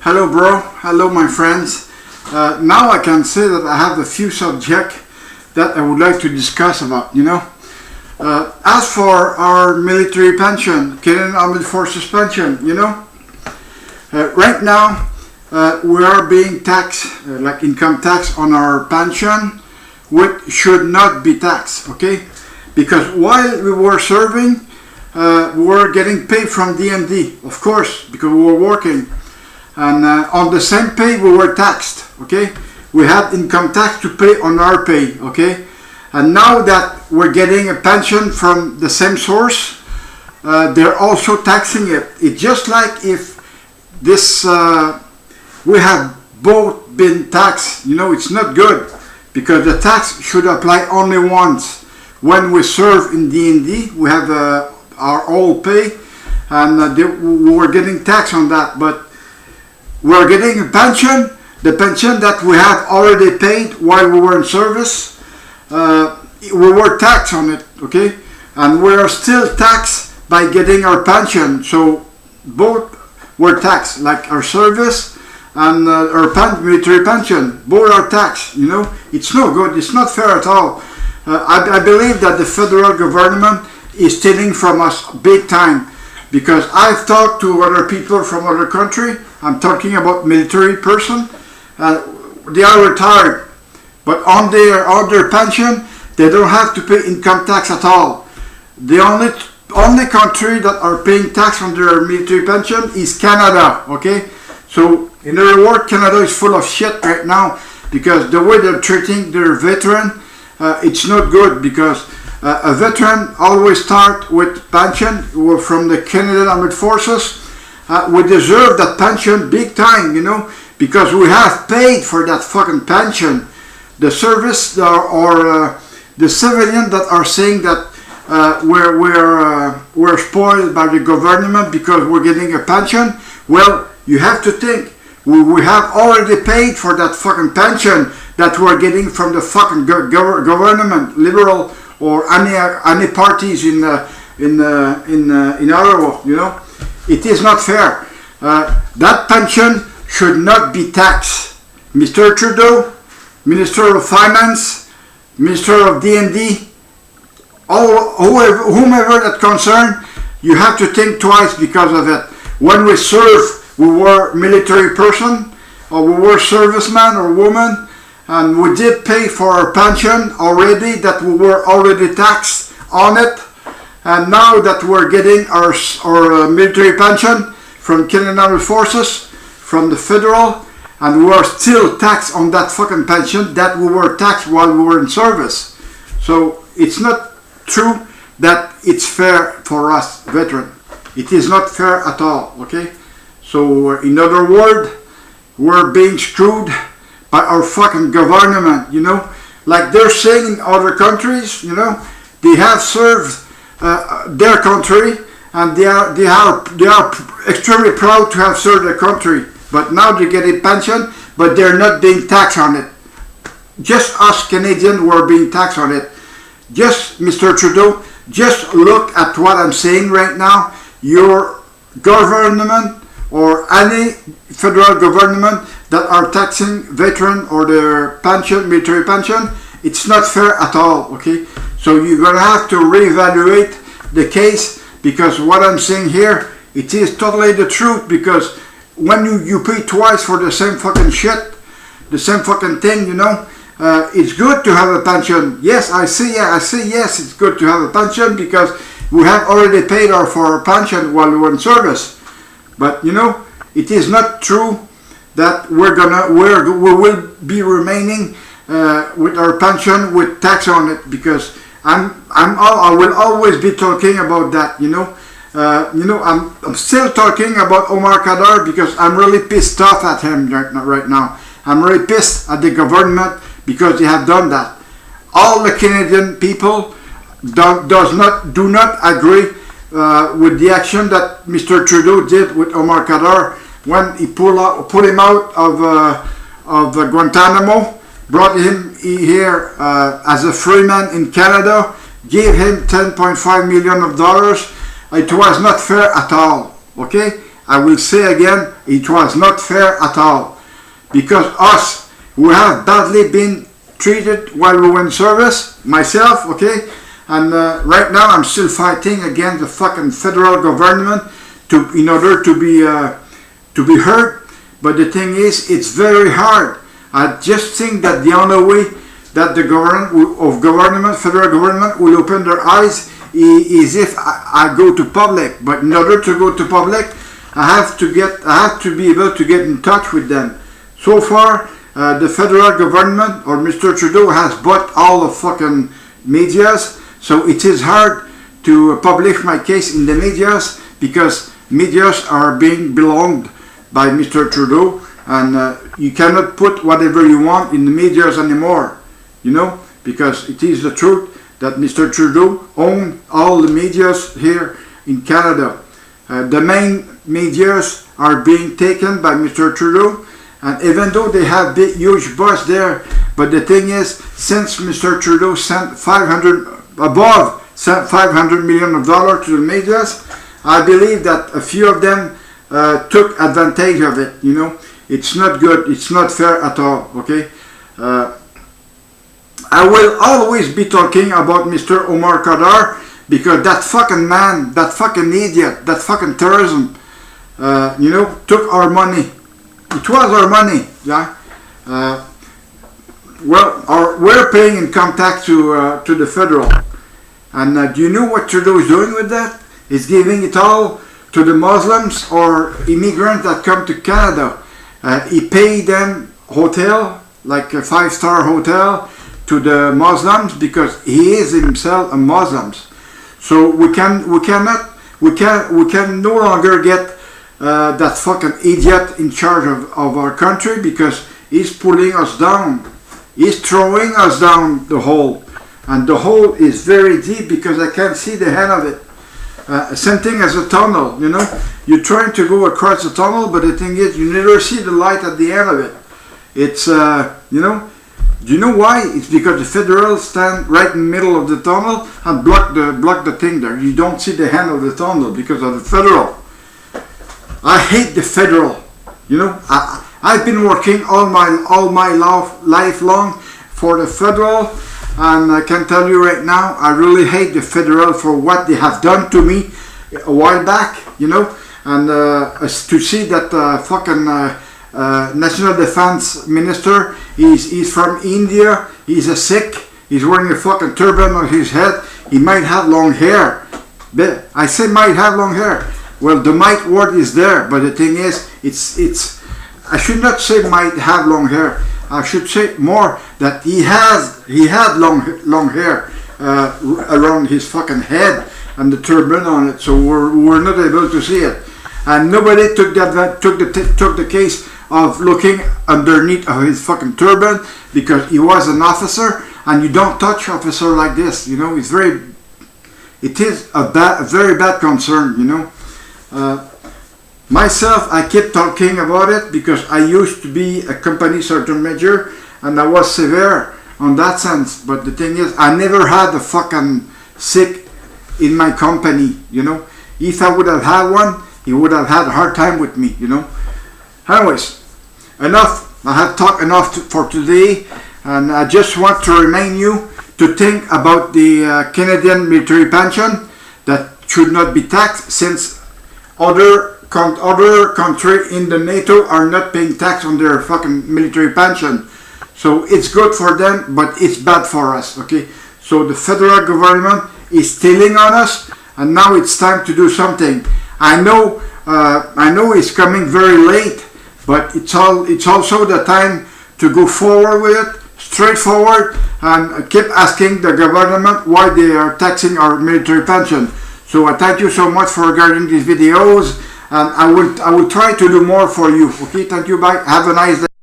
Hello, bro. Hello, my friends. Now I can say that I have a few subjects that I would like to discuss about, As for our military pension, Canadian Armed Forces pension, right now we are being taxed, like income tax on our pension, which should not be taxed, okay? Because while we were serving, we were getting paid from DMD, of course, because we were working. And on the same pay, we were taxed, okay? We had income tax to pay on our pay, okay? And now that we're getting a pension from the same source, they're also taxing it. It's just like if this, we have both been taxed, it's not good, because the tax should apply only once. When we serve in DND, we have our old pay, and we were getting taxed on that, but we're getting a pension, the pension that we have already paid while we were in service. We were taxed on it, okay? And we are still taxed by getting our pension. So both were taxed, like our service and our military pension. Both are taxed, It's no good. It's not fair at all. I believe that the federal government is stealing from us big time. Because I've talked to other people from other country. I'm talking about military person. They are retired, but on their pension, they don't have to pay income tax at all. The only country that are paying tax on their military pension is Canada. Okay, so in other words, Canada is full of shit right now because the way they're treating their veteran, it's not good because. A veteran always start with pension from the Canadian Armed Forces. We deserve that pension big time, because we have paid for that fucking pension. The service or the civilian that are saying that we're spoiled by the government because we're getting a pension. Well, you have to think we have already paid for that fucking pension that we're getting from the fucking government, liberal. Or any parties in Ottawa, it is not fair. That pension should not be taxed. Mr. Trudeau, Minister of Finance, Minister of DND, whomever that concerned, you have to think twice because of it. When we serve, we were military person, or we were serviceman or woman. And we did pay for our pension already, that we were already taxed on it. And now that we're getting our military pension from Canadian Armed Forces, from the federal, and we are still taxed on that fucking pension that we were taxed while we were in service. So it's not true that it's fair for us, veteran. It is not fair at all, okay? So in other words, we're being screwed by our fucking government, like they're saying in other countries, they have served their country and they are extremely proud to have served their country, but now they get a pension, but they're not being taxed on it. Just us Canadians were being taxed on it. Just Mr. Trudeau, just look at what I'm saying right now. Your government or any federal government that are taxing veteran or their pension, military pension, it's not fair at all, okay? So you're gonna have to reevaluate the case because what I'm saying here, it is totally the truth because when you pay twice for the same fucking shit, the same fucking thing, it's good to have a pension. Yes, I say yes, it's good to have a pension because we have already paid for our pension while we were in service. But it is not true that we will be remaining with our pension with tax on it because I will always be talking about that. I'm still talking about Omar Khadr because I'm really pissed off at him right now. I'm really pissed at the government because they have done that. All the Canadian people do not agree with the action that Mr. Trudeau did with Omar Khadr when he put him out of Guantanamo, brought him here as a free man in Canada, gave him $10.5 million. It was not fair at all, okay? I will say again, it was not fair at all. Because us, we have badly been treated while we were in service, myself, okay? And right now I'm still fighting against the fucking federal government in order to be heard. But the thing is, it's very hard. I just think that the only way that the federal government will open their eyes is if I go to public. But in order to go to public, I have to be able to get in touch with them. So far, the federal government or Mr. Trudeau has bought all the fucking medias, so it is hard to publish my case in the medias because medias are being belonged by Mr. Trudeau, and you cannot put whatever you want in the medias anymore, you know, because it is the truth that Mr. Trudeau owns all the medias here in Canada. The main medias are being taken by Mr. Trudeau, and even though they have big, huge boss there, but the thing is, since Mr. Trudeau sent $500 million to the medias, I believe that a few of them took advantage of it, you know. It's not good, it's not fair at all, okay? I will always be talking about Mr. Omar Khadr because that fucking man, that fucking idiot, that fucking terrorism, you know, took our money. It was our money, yeah. We're paying income tax to the federal, and do you know what Trudeau is doing with that? He's giving it all to the Muslims or immigrants that come to Canada. He paid them hotel, like a 5-star hotel, to the Muslims because he is himself a Muslim. So we can no longer get that fucking idiot in charge of our country because he's pulling us down. He's throwing us down the hole, and the hole is very deep because I can't see the end of it. Same thing as a tunnel, you know. You're trying to go across the tunnel, but the thing is, you never see the light at the end of it. It's, you know, do you know why? It's because the federals stand right in the middle of the tunnel and block the thing there. You don't see the end of the tunnel because of the federal. I hate the federal, you know. I've been working all my life long for the federal. And I can tell you right now, I really hate the federal for what they have done to me a while back, you know. And to see that fucking National Defense Minister, he's from India, he's a Sikh, he's wearing a fucking turban on his head, he might have long hair. But I say might have long hair. Well, the might word is there, but the thing is, it's I should not say might have long hair. I should say more that he had long hair around his fucking head and the turban on it, so we're not able to see it. And nobody took the case of looking underneath of his fucking turban because he was an officer, and you don't touch officer like this, you know. It is a very bad concern, you know. Myself, I keep talking about it because I used to be a company sergeant major and I was severe on that sense. But the thing is, I never had a fucking Sikh in my company, you know. If I would have had one, he would have had a hard time with me, you know. Anyways, enough. I have talked enough for today, and I just want to remind you to think about the Canadian military pension that should not be taxed, since other countries in the NATO are not paying tax on their fucking military pension. So it's good for them, but it's bad for us, okay? So the federal government is stealing on us, and now it's time to do something. I know it's coming very late, but it's also the time to go forward with it, straightforward, and keep asking the government why they are taxing our military pension. So I thank you so much for regarding these videos, and I will try to do more for you. Okay, thank you, bye. Have a nice day.